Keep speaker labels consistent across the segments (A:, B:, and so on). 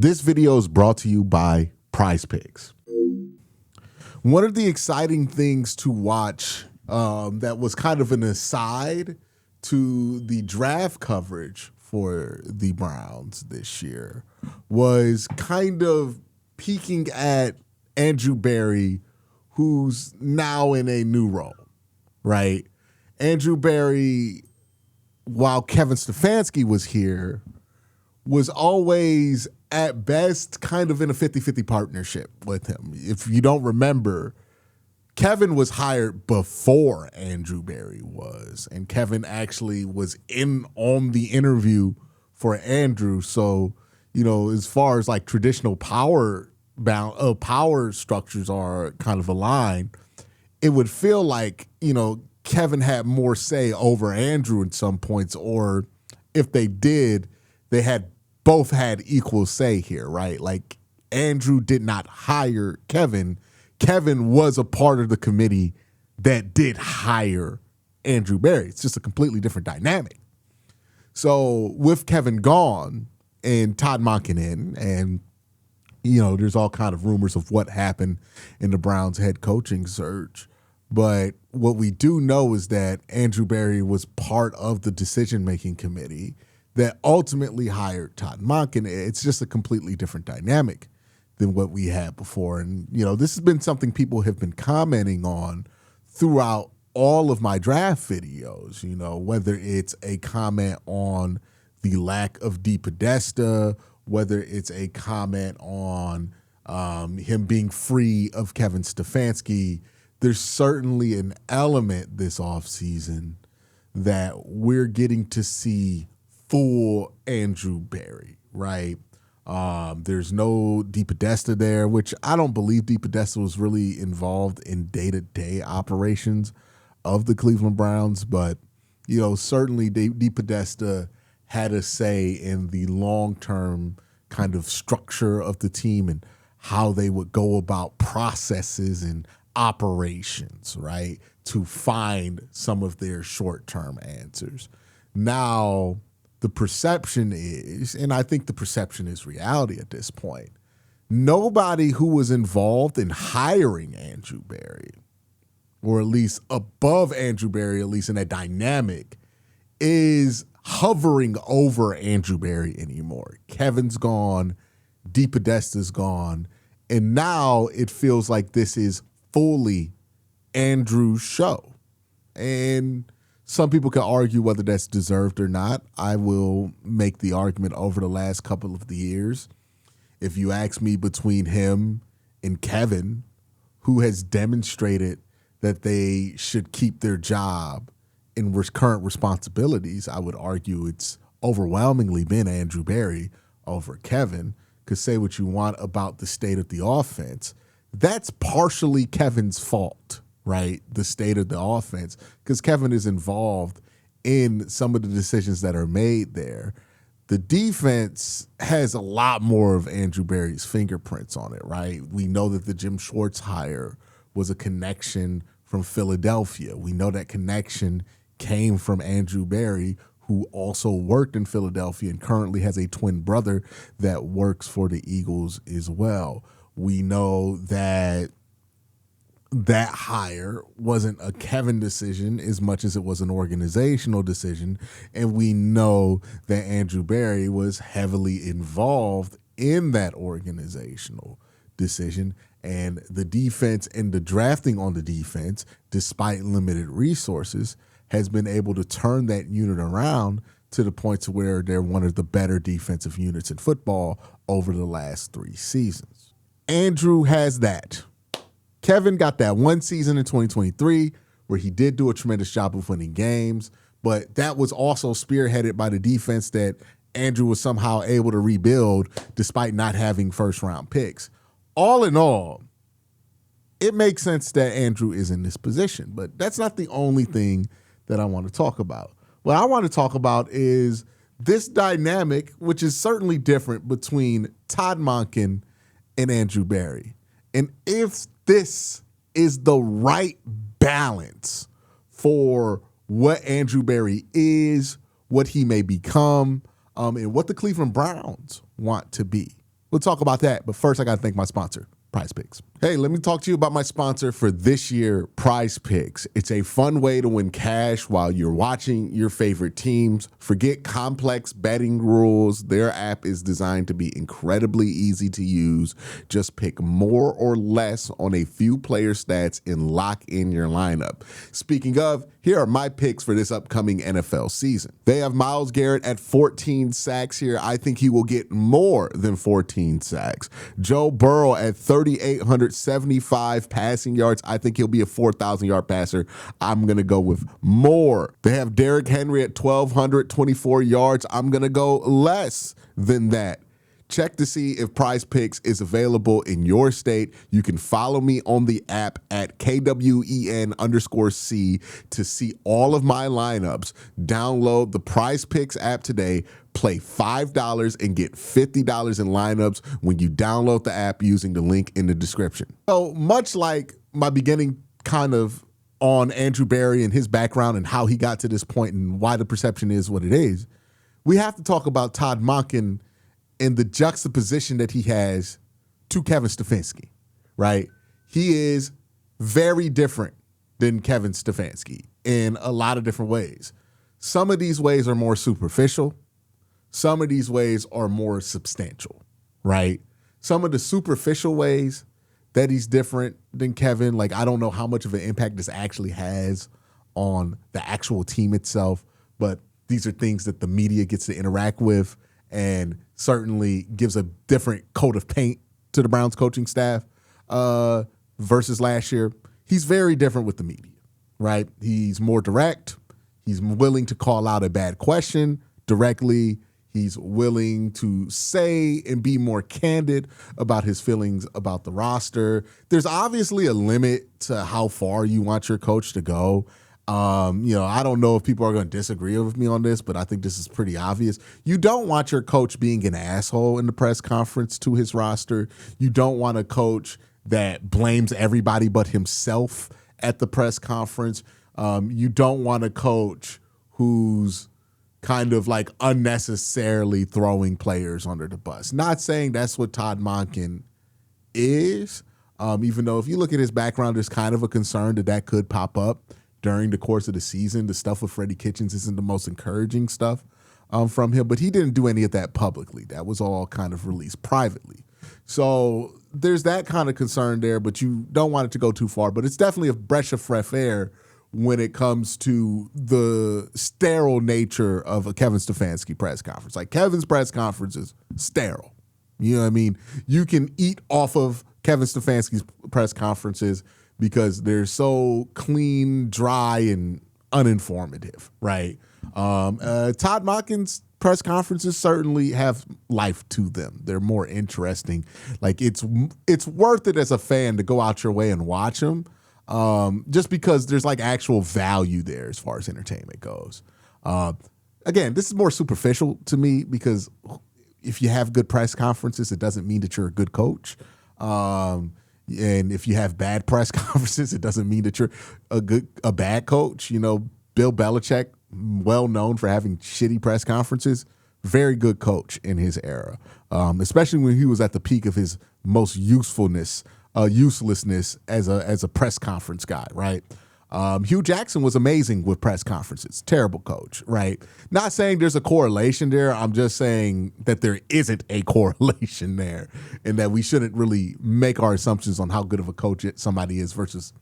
A: This video is brought to you by PrizePicks. One of the exciting things to watch that was kind of an aside to the draft coverage for the Browns this year was kind of peeking at Andrew Berry, who's now in a new role, right? Andrew Berry, while Kevin Stefanski was here, was always at best kind of in a 50-50 partnership with him. If you don't remember, Kevin was hired before Andrew Berry was, and Kevin actually was in on the interview for Andrew. So, you know, as far as like traditional power structures are kind of aligned, it would feel like, you know, Kevin had more say over Andrew in some points, or if they did, they had both had equal say here, right? Like Andrew did not hire Kevin. Kevin was a part of the committee that did hire Andrew Berry. It's just a completely different dynamic. So with Kevin gone and Todd Monken in, and you know, there's all kind of rumors of what happened in the Browns head coaching search. But what we do know is that Andrew Berry was part of the decision-making committee that ultimately hired Todd Monken. It's just a completely different dynamic than what we had before. And, you know, this has been something people have been commenting on throughout all of my draft videos, you know, whether it's a comment on the lack of DePodesta, whether it's a comment on him being free of Kevin Stefanski. There's certainly an element this offseason that we're getting to see full Andrew Berry, right? There's no DePodesta there, which I don't believe DePodesta was really involved in day-to-day operations of the Cleveland Browns, but, you know, certainly DePodesta had a say in the long-term kind of structure of the team and how they would go about processes and operations, right, to find some of their short-term answers. Now, the perception is, and I think the perception is reality at this point, nobody who was involved in hiring Andrew Berry, or at least above Andrew Berry, at least in that dynamic, is hovering over Andrew Berry anymore. Kevin's gone, DePodesta's gone, and now it feels like this is fully Andrew's show. And some people can argue whether that's deserved or not. I will make the argument over the last couple of the years. If you ask me, between him and Kevin, who has demonstrated that they should keep their job in current responsibilities, I would argue it's overwhelmingly been Andrew Berry over Kevin. Because say what you want about the state of the offense, that's partially Kevin's fault, right? The state of the offense, because Kevin is involved in some of the decisions that are made there. The defense has a lot more of Andrew Berry's fingerprints on it, right? We know that the Jim Schwartz hire was a connection from Philadelphia. We know that connection came from Andrew Berry, who also worked in Philadelphia and currently has a twin brother that works for the Eagles as well. We know that that hire wasn't a Kevin decision as much as it was an organizational decision. And we know that Andrew Berry was heavily involved in that organizational decision. And the defense and the drafting on the defense, despite limited resources, has been able to turn that unit around to the point to where they're one of the better defensive units in football over the last 3 seasons. Andrew has that. Kevin got that one season in 2023 where he did do a tremendous job of winning games, but that was also spearheaded by the defense that Andrew was somehow able to rebuild despite not having first-round picks. All in all, it makes sense that Andrew is in this position, but that's not the only thing that I want to talk about. What I want to talk about is this dynamic, which is certainly different between Todd Monken and Andrew Berry. And if this is the right balance for what Andrew Berry is, what he may become, and what the Cleveland Browns want to be. We'll talk about that, but first I got to thank my sponsor, PrizePicks. Hey, let me talk to you about my sponsor for this year, PrizePicks. It's a fun way to win cash while you're watching your favorite teams. Forget complex betting rules. Their app is designed to be incredibly easy to use. Just pick more or less on a few player stats and lock in your lineup. Speaking of, here are my picks for this upcoming NFL season. They have Myles Garrett at 14 sacks here. I think he will get more than 14 sacks. Joe Burrow at 3,875 passing yards. I think he'll be a 4,000-yard passer. I'm going to go with more. They have Derrick Henry at 1,224 yards. I'm going to go less than that. Check to see if PrizePicks is available in your state. You can follow me on the app at KWEN_C to see all of my lineups. Download the PrizePicks app today. Play $5 and get $50 in lineups when you download the app using the link in the description. So much like my beginning kind of on Andrew Berry and his background and how he got to this point and why the perception is what it is, we have to talk about Todd Monken and the juxtaposition that he has to Kevin Stefanski, right? He is very different than Kevin Stefanski in a lot of different ways. Some of these ways are more superficial. Some of these ways are more substantial, right? Some of the superficial ways that he's different than Kevin, like I don't know how much of an impact this actually has on the actual team itself, but these are things that the media gets to interact with and certainly gives a different coat of paint to the Browns coaching staff versus last year. He's very different with the media, right? He's more direct. He's willing to call out a bad question directly. He's willing to say and be more candid about his feelings about the roster. There's obviously a limit to how far you want your coach to go. I don't know if people are going to disagree with me on this, but I think this is pretty obvious. You don't want your coach being an asshole in the press conference to his roster. You don't want a coach that blames everybody but himself at the press conference. You don't want a coach who's kind of like unnecessarily throwing players under the bus. Not saying that's what Todd Monken is, even though if you look at his background, there's kind of a concern that could pop up during the course of the season. The stuff with Freddie Kitchens isn't the most encouraging stuff from him, but he didn't do any of that publicly. That was all kind of released privately. So there's that kind of concern there, but you don't want it to go too far. But it's definitely a breath of fresh air when it comes to the sterile nature of a Kevin Stefanski press conference. Like Kevin's press conference is sterile. You know what I mean? You can eat off of Kevin Stefanski's press conferences because they're so clean, dry, and uninformative, right? Todd Monken's press conferences certainly have life to them. They're more interesting. Like it's worth it as a fan to go out your way and watch them, just because there's like actual value there as far as entertainment goes. Again, this is more superficial to me because if you have good press conferences, it doesn't mean that you're a good coach. And if you have bad press conferences, it doesn't mean that you're a bad coach. You know, Bill Belichick, well known for having shitty press conferences, very good coach in his era, especially when he was at the peak of his most uselessness as a press conference guy, right? Hugh Jackson was amazing with press conferences. Terrible coach, right? Not saying there's a correlation there. I'm just saying that there isn't a correlation there and that we shouldn't really make our assumptions on how good of a coach somebody is versus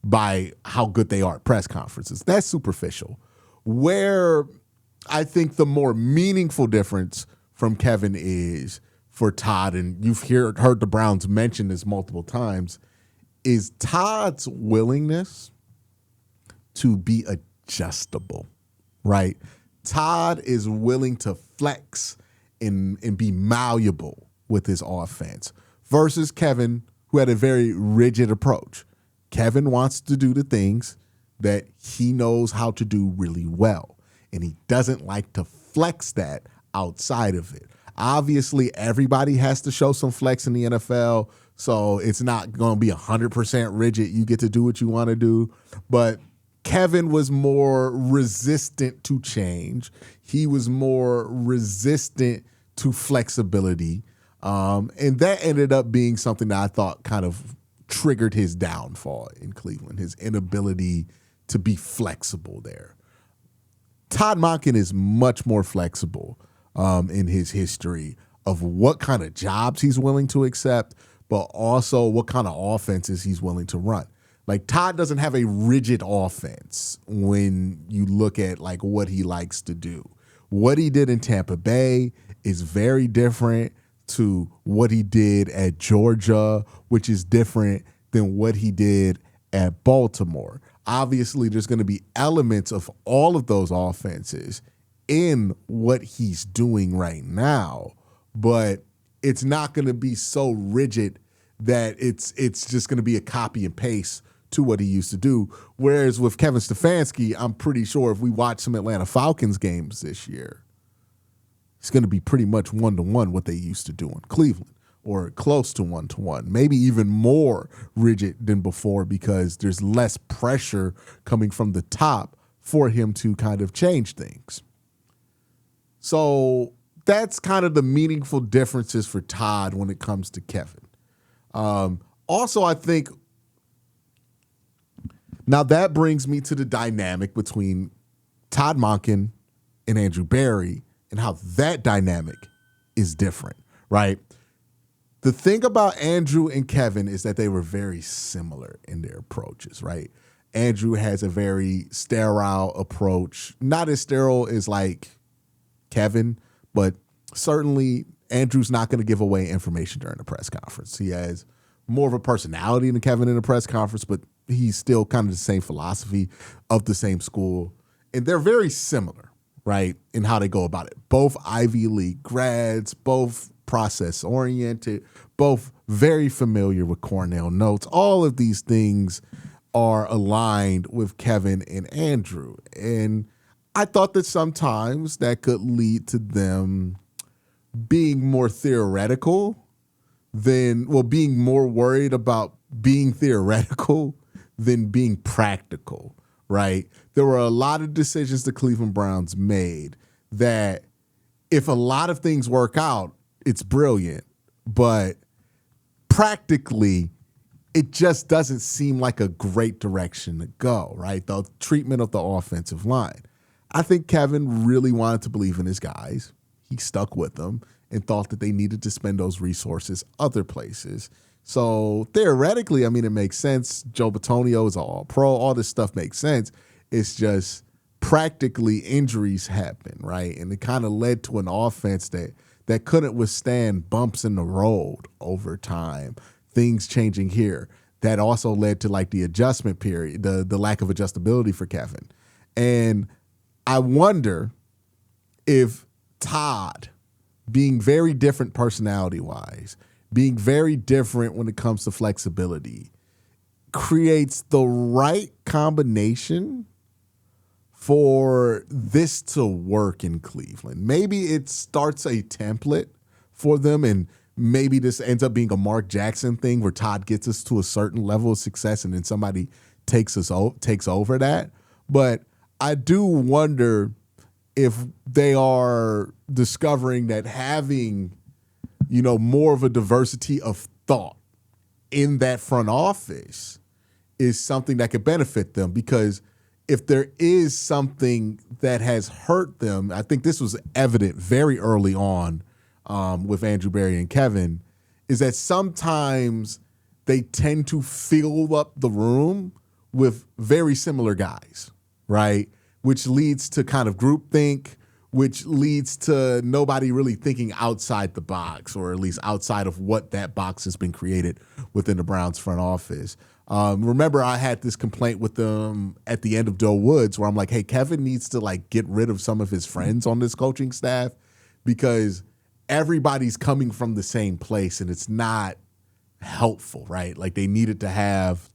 A: by how good they are at press conferences. That's superficial. Where I think the more meaningful difference from Kevin is for Todd, and you've heard the Browns mention this multiple times, is Todd's willingness to be adjustable, right? Todd is willing to flex and be malleable with his offense versus Kevin, who had a very rigid approach. Kevin wants to do the things that he knows how to do really well, and he doesn't like to flex that outside of it. Obviously, everybody has to show some flex in the NFL, so it's not going to be 100% rigid. You get to do what you want to do, but Kevin was more resistant to change. He was more resistant to flexibility. And that ended up being something that I thought kind of triggered his downfall in Cleveland, his inability to be flexible there. Todd Monken is much more flexible in his history of what kind of jobs he's willing to accept, but also what kind of offenses he's willing to run. Like Todd doesn't have a rigid offense when you look at like what he likes to do. What he did in Tampa Bay is very different to what he did at Georgia, which is different than what he did at Baltimore. Obviously, there's going to be elements of all of those offenses in what he's doing right now, but it's not going to be so rigid that it's just going to be a copy and paste to what he used to do. Whereas with Kevin Stefanski, I'm pretty sure if we watch some Atlanta Falcons games this year, it's going to be pretty much one-to-one what they used to do in Cleveland, or close to one-to-one, maybe even more rigid than before because there's less pressure coming from the top for him to kind of change things. So that's kind of the meaningful differences for Todd when it comes to Kevin. Also, I think now that brings me to the dynamic between Todd Monken and Andrew Berry and how that dynamic is different, right? The thing about Andrew and Kevin is that they were very similar in their approaches, right? Andrew has a very sterile approach, not as sterile as like Kevin, but certainly Andrew's not going to give away information during the press conference. He has more of a personality than Kevin in the press conference, but he's still kind of the same philosophy of the same school. And they're very similar, right, in how they go about it. Both Ivy League grads, both process-oriented, both very familiar with Cornell notes. All of these things are aligned with Kevin and Andrew. And I thought that sometimes that could lead to them being more theoretical being more worried about being theoretical than being practical, right? There were a lot of decisions the Cleveland Browns made that if a lot of things work out, it's brilliant, but practically it just doesn't seem like a great direction to go, right? The treatment of the offensive line. I think Kevin really wanted to believe in his guys. He stuck with them and thought that they needed to spend those resources other places. So theoretically, I mean, it makes sense. Joe Bitonio is an all-pro. All this stuff makes sense. It's just practically injuries happen, right? And it kind of led to an offense that couldn't withstand bumps in the road over time, things changing here. That also led to like the adjustment period, the lack of adjustability for Kevin. And I wonder if Todd, being very different personality-wise, being very different when it comes to flexibility, creates the right combination for this to work in Cleveland. Maybe it starts a template for them, and maybe this ends up being a Mark Jackson thing where Todd gets us to a certain level of success and then somebody takes over that. But I do wonder if they are discovering that having, more of a diversity of thought in that front office is something that could benefit them. Because if there is something that has hurt them, I think this was evident very early on with Andrew Berry and Kevin, is that sometimes they tend to fill up the room with very similar guys, right? Which leads to kind of groupthink, which leads to nobody really thinking outside the box, or at least outside of what that box has been created within the Browns front office. Remember, I had this complaint with them at the end of Joe Woods where I'm like, hey, Kevin needs to like get rid of some of his friends on this coaching staff because everybody's coming from the same place and it's not helpful, right? Like they needed to have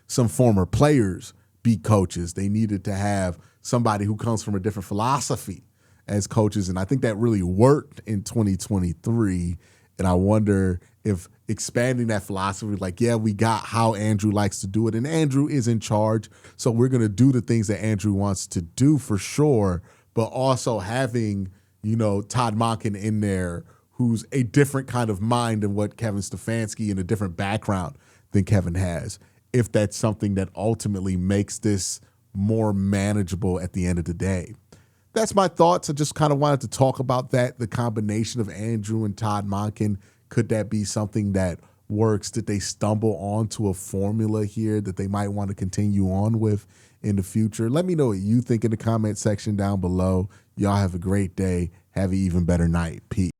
A: some former players be coaches. They needed to have somebody who comes from a different philosophy as coaches. And I think that really worked in 2023. And I wonder if expanding that philosophy, like, yeah, we got how Andrew likes to do it. And Andrew is in charge. So we're going to do the things that Andrew wants to do for sure. But also having, Todd Monken in there who's a different kind of mind than what Kevin Stefanski and a different background than Kevin has, if that's something that ultimately makes this more manageable at the end of the day. That's my thoughts. I just kind of wanted to talk about that, the combination of Andrew and Todd Monken. Could that be something that works? Did they stumble onto a formula here that they might want to continue on with in the future? Let me know what you think in the comment section down below. Y'all have a great day. Have an even better night. Peace.